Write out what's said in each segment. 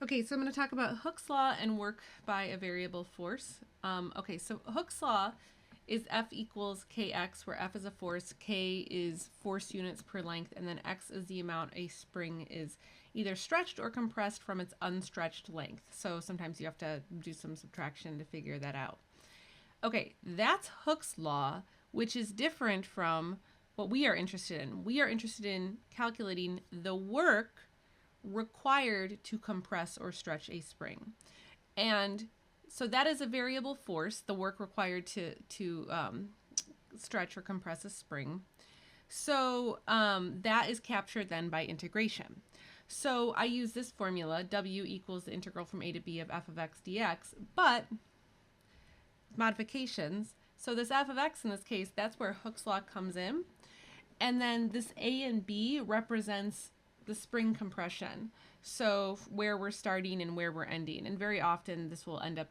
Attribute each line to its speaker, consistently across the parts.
Speaker 1: Okay, so I'm going to talk about Hooke's law and work by a variable force. Okay, so Hooke's law is F equals kx, where F is a force, k is force units per length, and then x is the amount a spring is either stretched or compressed from its unstretched length. So sometimes you have to do some subtraction to figure that out. Okay, that's Hooke's law, which is different from what we are interested in. We are interested in calculating the work required to compress or stretch a spring. And so that is a variable force, the work required to stretch or compress a spring. So that is captured then by integration. So I use this formula, W equals the integral from a to b of f of x dx, but modifications. So this f of x in this case, that's where Hooke's law comes in. And then this a and b represents the spring compression. So where we're starting and where we're ending. And very often this will end up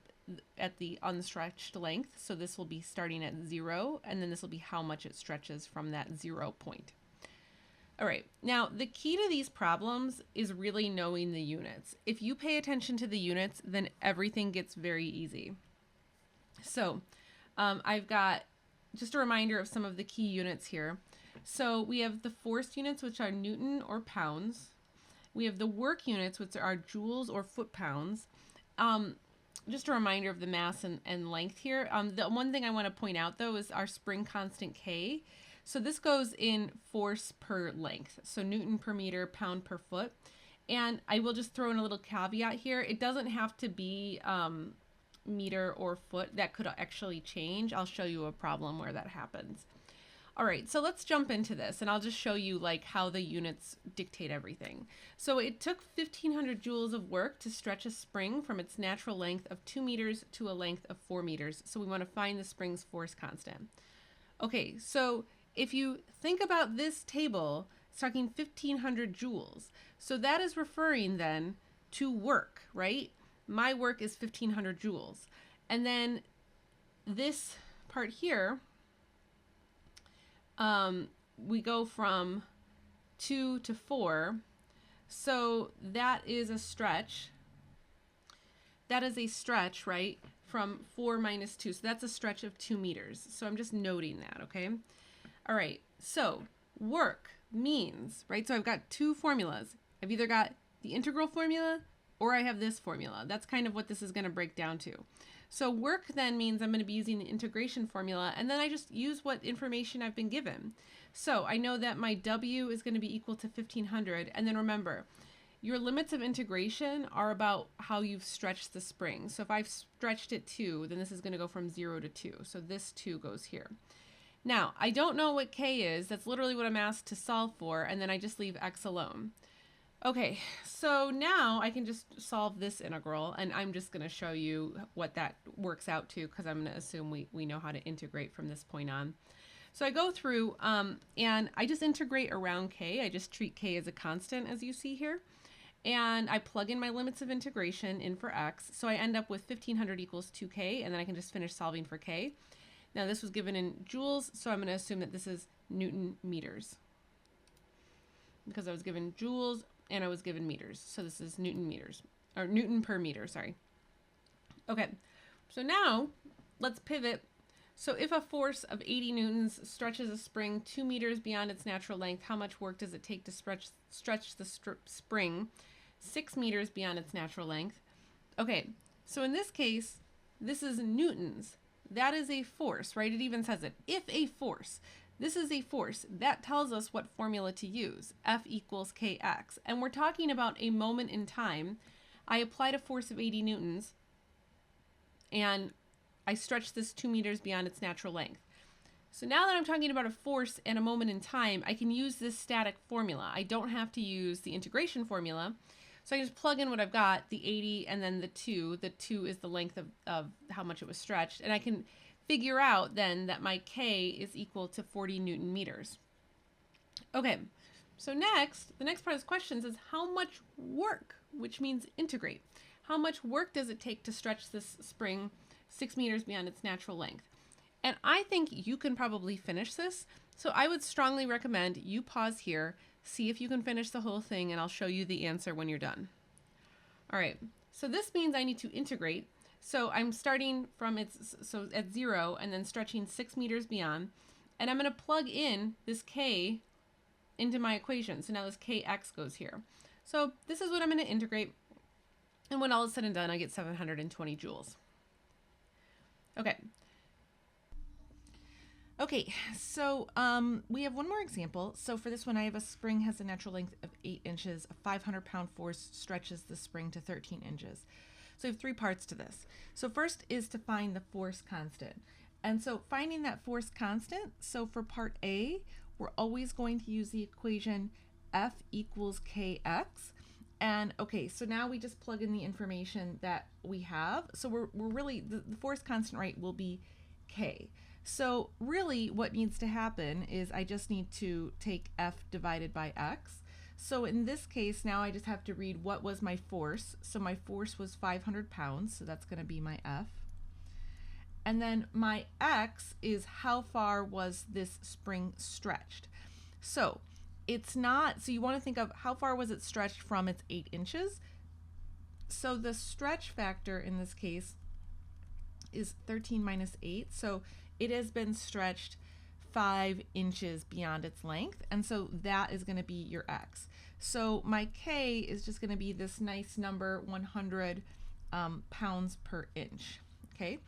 Speaker 1: at the unstretched length. So this will be starting at 0, and then this will be how much it stretches from that 0 point. All right, now the key to these problems is really knowing the units. If you pay attention to the units, then everything gets very easy. So I've got just a reminder of some of the key units here. So we have the force units, which are Newton or pounds. We have the work units, which are joules or foot-pounds. Just a reminder of the mass and length here. The one thing I want to point out, though, is our spring constant K. So this goes in force per length. So Newton per meter, pound per foot. And I will just throw in a little caveat here. It doesn't have to be meter or foot. That could actually change. I'll show you a problem where that happens. All right, so let's jump into this, and I'll just show you like how the units dictate everything. So it took 1,500 joules of work to stretch a spring from its natural length of 2 meters to a length of 4 meters. So we want to find the spring's force constant. Okay, so if you think about this table, it's talking 1,500 joules. So that is referring then to work, right? My work is 1,500 joules. And then this part here, we go from 2 to 4. So that is a stretch. That is a stretch, right? From 4 minus 2. So that's a stretch of 2 meters. So I'm just noting that, okay? All right. So work means, right? So I've got two formulas. I've either got the integral formula or I have this formula. That's kind of what this is going to break down to. So work then means I'm going to be using the integration formula, and then I just use what information I've been given. So I know that my W is going to be equal to 1,500, and then remember, your limits of integration are about how you've stretched the spring. So if I've stretched it 2, then this is going to go from 0 to 2. So this 2 goes here. Now, I don't know what K is. That's literally what I'm asked to solve for, and then I just leave X alone. Okay, so now I can just solve this integral, and I'm just going to show you what that works out to, because I'm going to assume we know how to integrate from this point on. So I go through and I just integrate around K. I just treat K as a constant, as you see here. And I plug in my limits of integration in for X. So I end up with 1,500 equals 2K, and then I can just finish solving for K. Now this was given in joules, so I'm going to assume that this is Newton meters, because I was given joules and I was given meters. So this is Newton meters, or Newton per meter, sorry. Okay, so now let's pivot. So if a force of 80 newtons stretches a spring 2 meters beyond its natural length, how much work does it take to stretch the spring 6 meters beyond its natural length? Okay, so in this case, this is newtons. That is a force, right? It even says it. If a force. This is a force. That tells us what formula to use. F equals kx. And we're talking about a moment in time. I applied a force of 80 newtons, and I stretched this 2 meters beyond its natural length. So now that I'm talking about a force and a moment in time, I can use this static formula. I don't have to use the integration formula. So I just plug in what I've got, the 80 and then the 2. The 2 is the length of how much it was stretched. And I can figure out then that my K is equal to 40 Newton meters. Okay, so next, the next part of this question is how much work, which means integrate. How much work does it take to stretch this spring 6 meters beyond its natural length? And I think you can probably finish this. So I would strongly recommend you pause here, see if you can finish the whole thing, and I'll show you the answer when you're done. All right, so this means I need to integrate. So I'm starting from so at 0 and then stretching 6 meters beyond. And I'm going to plug in this k into my equation. So now this kx goes here. So this is what I'm going to integrate. And when all is said and done, I get 720 joules. Okay. Okay, so we have one more example. So for this one, I have a spring has a natural length of 8 inches. A 500-pound force stretches the spring to 13 inches. So we have 3 parts to this. So first is to find the force constant. And so finding that force constant, so for part A, we're always going to use the equation F equals kx. And okay, so now we just plug in the information that we have. So we're really, the force constant, right, will be k. So really what needs to happen is I just need to take F divided by x. So in this case, now I just have to read what was my force. So my force was 500 pounds, so that's going to be my F. And then my x is how far was this spring stretched. So it's not, so you want to think of how far was it stretched from its 8 inches. So the stretch factor in this case is 13 minus 8. So it has been stretched 5 inches beyond its length. And so that is going to be your x. So my k is just going to be this nice number, 100 pounds per inch. Okay.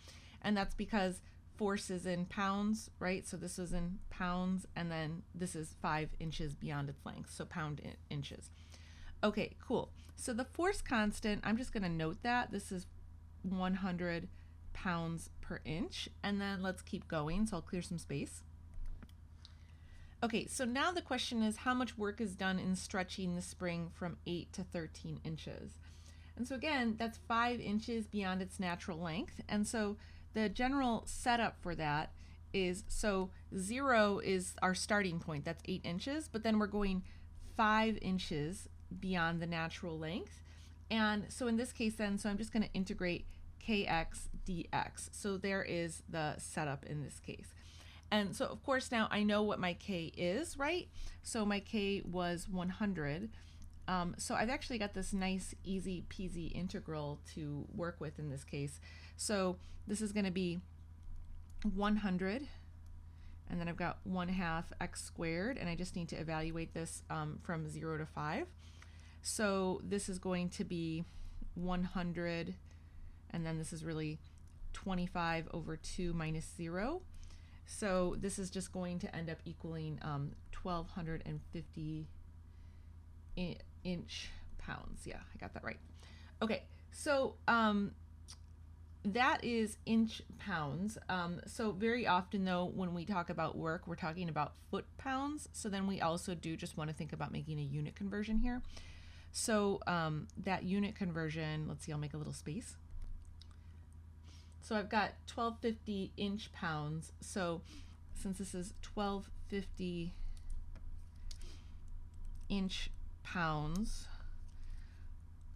Speaker 1: And that's because force is in pounds, right? So this is in pounds, and then this is 5 inches beyond its length, so pound inches. Okay, cool. So the force constant, I'm just going to note that this is 100 pounds per inch, and then let's keep going. So I'll clear some space. Okay, so now the question is how much work is done in stretching the spring from 8 to 13 inches. And so again, that's 5 inches beyond its natural length. And so the general setup for that is, so 0 is our starting point, that's 8 inches, but then we're going 5 inches beyond the natural length. And so in this case then, so I'm just going to integrate kx dx. So there is the setup in this case. And so of course now I know what my k is, right? So my k was 100. So I've actually got this nice easy peasy integral to work with in this case. So this is going to be 100, and then I've got 1/2 x squared, and I just need to evaluate this from 0 to 5. So this is going to be 100, and then this is really 25 over 2 minus 0. So this is just going to end up equaling 1,250 inch pounds. Yeah, I got that right. Okay, so that is inch pounds. So very often though, when we talk about work, we're talking about foot pounds. So then we also do just want to think about making a unit conversion here. So that unit conversion, let's see, I'll make a little space. So I've got 1250 inch pounds. So since this is 1250 inch pounds,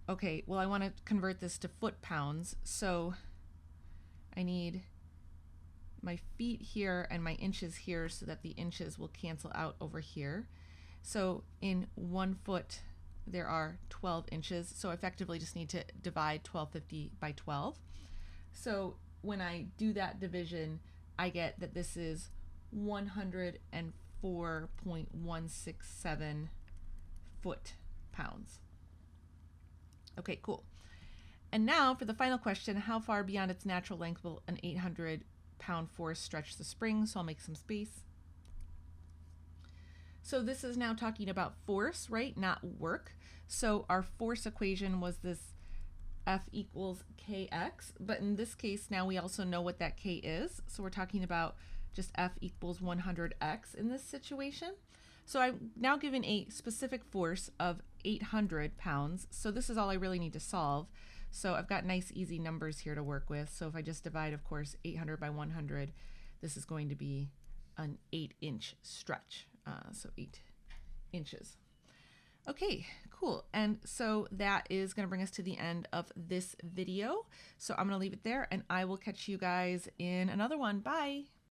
Speaker 1: okay, well I want to convert this to foot pounds. So I need my feet here and my inches here so that the inches will cancel out over here. So in 1 foot there are 12 inches. So I effectively just need to divide 1250 by 12. So when I do that division, I get that this is 104.167 foot pounds. Okay, cool. And now for the final question, how far beyond its natural length will an 800-pound force stretch the spring? So I'll make some space. So this is now talking about force, right? Not work. So our force equation was this F equals kx, but in this case now we also know what that k is. So we're talking about just F equals 100x in this situation. So I'm now given a specific force of 800 pounds. So this is all I really need to solve. So I've got nice easy numbers here to work with. So if I just divide, of course, 800 by 100, this is going to be an 8-inch stretch. So 8 inches. Okay, cool. And so that is going to bring us to the end of this video. So I'm going to leave it there, and I will catch you guys in another one. Bye.